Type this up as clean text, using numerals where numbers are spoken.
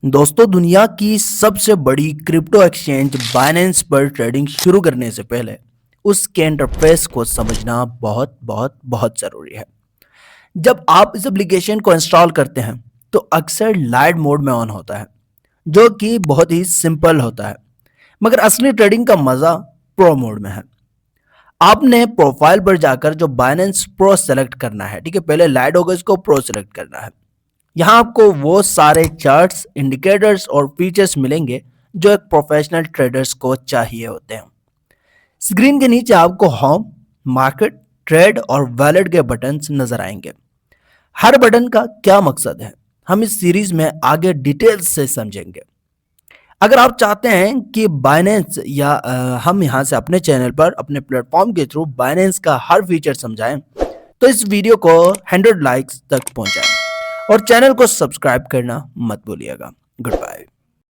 दोस्तों, दुनिया की सबसे बड़ी क्रिप्टो एक्सचेंज बाइनेंस पर ट्रेडिंग शुरू करने से पहले उसके इंटरफेस को समझना बहुत बहुत बहुत ज़रूरी है। जब आप इस एप्लीकेशन को इंस्टॉल करते हैं तो अक्सर लाइट मोड में ऑन होता है, जो कि बहुत ही सिंपल होता है। मगर असली ट्रेडिंग का मज़ा प्रो मोड में है। आपने प्रोफाइल पर जाकर जो बाइनेंस प्रो सेलेक्ट करना है, ठीक है। पहले लाइट होगा, इसको प्रो सेलेक्ट करना है। यहाँ आपको वो सारे चार्ट्स, इंडिकेटर्स और फीचर्स मिलेंगे जो एक प्रोफेशनल ट्रेडर्स को चाहिए होते हैं। स्क्रीन के नीचे आपको होम, मार्केट, ट्रेड और वैलेट के बटन्स नजर आएंगे। हर बटन का क्या मकसद है, हम इस सीरीज में आगे डिटेल्स से समझेंगे। अगर आप चाहते हैं कि बाइनेंस या हम यहाँ से अपने चैनल पर अपने प्लेटफॉर्म के थ्रू बाइनेंस का हर फीचर समझाएं, तो इस वीडियो को 100 लाइक्स तक पहुंचाएं और चैनल को सब्सक्राइब करना मत भूलिएगा। Good bye.